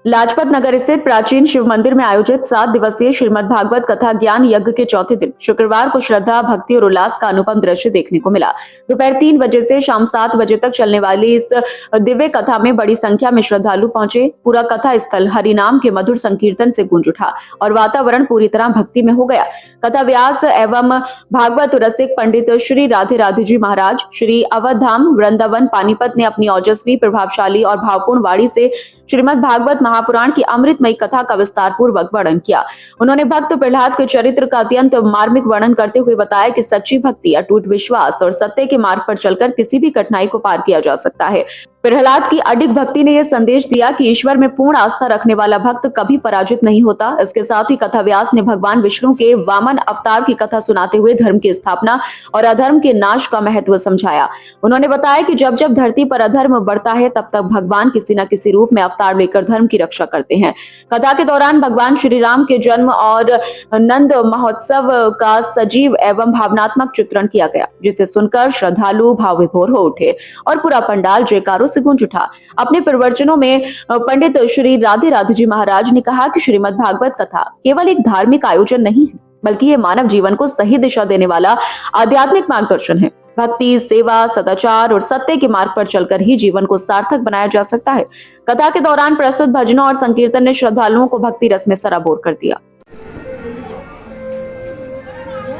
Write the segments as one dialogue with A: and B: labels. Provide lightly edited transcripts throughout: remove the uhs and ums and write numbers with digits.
A: लाजपत नगर स्थित प्राचीन शिव मंदिर में आयोजित 7 दिवसीय श्रीमद् भागवत कथा ज्ञान यज्ञ के चौथे दिन शुक्रवार को श्रद्धा, भक्ति और उल्लास का अनुपम दृश्य देखने को मिला। दोपहर 3 बजे से शाम 7 बजे तक चलने वाली इस दिव्य कथा में बड़ी संख्या में श्रद्धालु पहुंचे। पूरा कथा स्थल हरिनाम के मधुर संकीर्तन से गूंज उठा और वातावरण पूरी तरह भक्ति में हो गया। कथा व्यास एवं भागवत रसिक पंडित श्री राधे राधे जी महाराज, श्री अवधाम वृंदावन पानीपत ने अपनी ओजस्वी, प्रभावशाली और भावपूर्ण वाणी से श्रीमद् भागवत महापुराण की अमृतमयी कथा का विस्तार पूर्वक वर्णन किया। उन्होंने भक्त प्रहलाद के चरित्र का अत्यंत मार्मिक वर्णन करते हुए बताया कि सच्ची भक्ति, अटूट विश्वास और सत्य के मार्ग पर चलकर किसी भी कठिनाई को पार किया जा सकता है। प्रहलाद की अडिग भक्ति ने यह संदेश दिया कि ईश्वर में पूर्ण आस्था रखने वाला भक्त कभी पराजित नहीं होता। इसके साथ ही कथा व्यास ने भगवान विष्णु के वामन अवतार की कथा सुनाते हुए धर्म की स्थापना और अधर्म के नाश का महत्व समझाया। उन्होंने बताया कि जब जब धरती पर अधर्म बढ़ता है, तब तक भगवान किसी न किसी रूप में अवतार लेकर धर्म की रक्षा करते हैं। कथा के दौरान भगवान श्री राम के जन्म और नंद महोत्सव का सजीव एवं भावनात्मक चित्रण किया गया, जिसे सुनकर श्रद्धालु भाव विभोर हो उठे और पूरा पंडाल जयकारों से गूंज उठा। अपने प्रवचनों में पंडित श्री राधे राधे जी महाराज ने कहा कि श्रीमद् भागवत कथा केवल एक धार्मिक आयोजन नहीं है, बल्कि ये मानव जीवन को सही दिशा देने वाला आध्यात्मिक मार्गदर्शन है। भक्ति, सेवा, सदाचार और सत्य के मार्ग पर चलकर ही जीवन को सार्थक बनाया जा सकता है। कथा के दौरान प्रस्तुत भजनों और संकीर्तन ने श्रद्धालुओं को भक्ति रस में सराबोर कर दिया।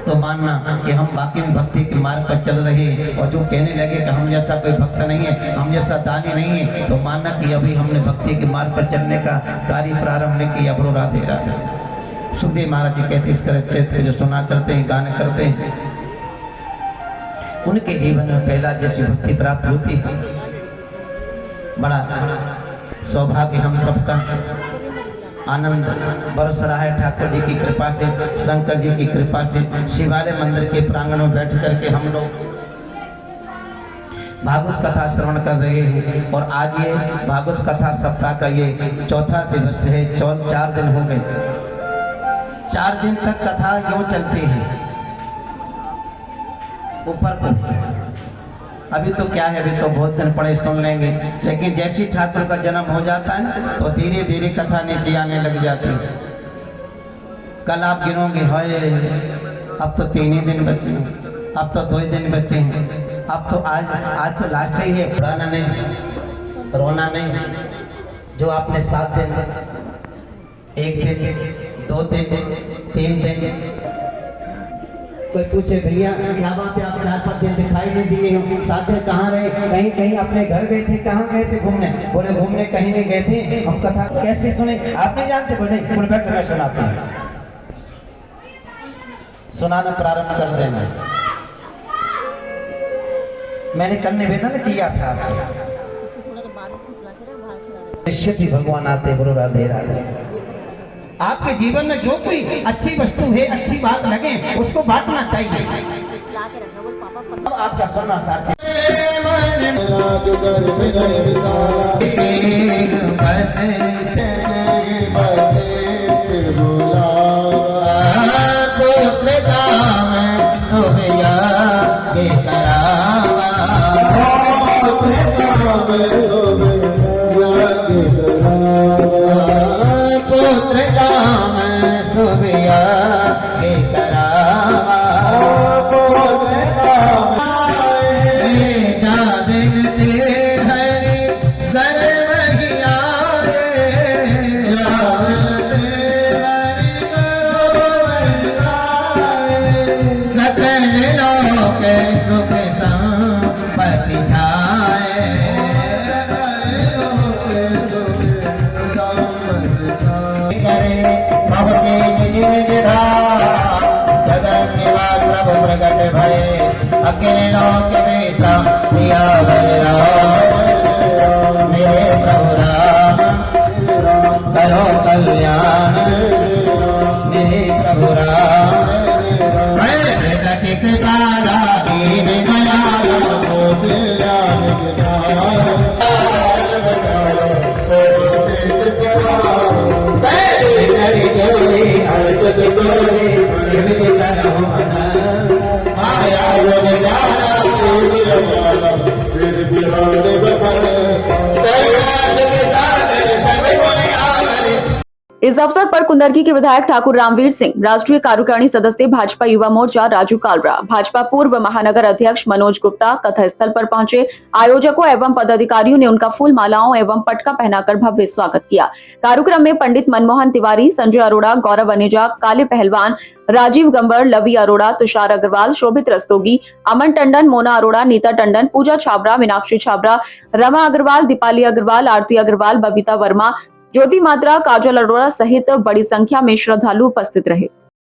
B: तो मानना कि हम वाकई में भक्ति के मार्ग पर चल रहे हैं, और जो कहने लगे कि हम जैसा कोई भक्त नहीं है, हम जैसा दानी नहीं है, तो मानना कि अभी हमने भक्ति के मार्ग पर चलने का कार्य प्रारंभ नहीं किया। बोलो राधे राधे। सुखदेव महाराज जी कहते इस चरित्र जो सुना करते हैं, गाने करते हैं, उनके जीवन में पहला जैसी भक्ति प्राप्त होती है। बड़ा सौभाग्य हम सबका आनंद बरस रहा है ठाकुर जी की कृपा से, शंकर जी की कृपा से। शिवालय मंदिर के प्रांगण में बैठ करके हम लोग भागवत कथा श्रवण कर रहे हैं, और आज ये भागवत कथा सप्ताह का ये चौथा दिवस है। 4 दिन हो गए। 4 दिन तक कथा यूं चलती है ऊपर को। अभी तो क्या है, अभी तो बहुत दिन पड़े सुन लेंगे, लेकिन जैसी ठाकुर का जन्म हो जाता है ना, तो धीरे धीरे कथा नीचे आने लग जाती है। कल आप गिनोगे, हाय अब तो 3 ही दिन बचे हैं, अब तो 2 ही दिन बचे हैं, अब तो आज तो लास्ट ही है। रोना नहीं, रोना नहीं। जो आपने 7 दिन, 1 दिन, 2 दिन, 3 दिन, कोई पूछे भैया क्या बात है, आप 4-5 दिन दिखाई नहीं दिए हो, 7 दिन कहाँ रहे? कहीं कहीं अपने घर गए थे। कहाँ गए थे घूमने? बोले घूमने कहीं नहीं गए थे, हम कथा कैसे सुने आप नहीं जानते? बोले बैठ मैं सुनाता हूँ। सुनाना प्रारंभ कर देना। मैंने कल निवेदन किया था आपसे, निश्चित ही भगवान आते। बोलो राधे राधे। आपके जीवन में जो कोई अच्छी वस्तु है, अच्छी बात लगे, उसको बांटना चाहिए। अब आपका सुनना सार्थक। अकेले लोक में सियावर राम, मेरे प्रभु राम करो कल्याण, मेरे प्रभु राम की कृपा लागी आया
A: इस अवसर पर कुंदरकी के विधायक ठाकुर रामवीर सिंह, राष्ट्रीय कार्यकारिणी सदस्य भाजपा युवा मोर्चा राजू कालरा, भाजपा पूर्व महानगर अध्यक्ष मनोज गुप्ता कथा स्थल पर पहुंचे आयोजकों एवं पदाधिकारियों ने उनका फूल मालाओं एवं पटका पहनाकर भव्य स्वागत किया। कार्यक्रम में पंडित मनमोहन तिवारी, संजय अरोड़ा, गौरव अनेजा, काले पहलवान, राजीव गंबर, लवी अरोड़ा, तुषार अग्रवाल, शोभित रस्तोगी, अमन टंडन, मोना अरोड़ा, नीता टंडन, पूजा छाबरा, मीनाक्षी छाबरा, रमा अग्रवाल, दीपाली अग्रवाल, आरती अग्रवाल, बबीता वर्मा, ज्योति मात्रा, काजल अरोड़ा सहित बड़ी संख्या में श्रद्धालु उपस्थित रहे।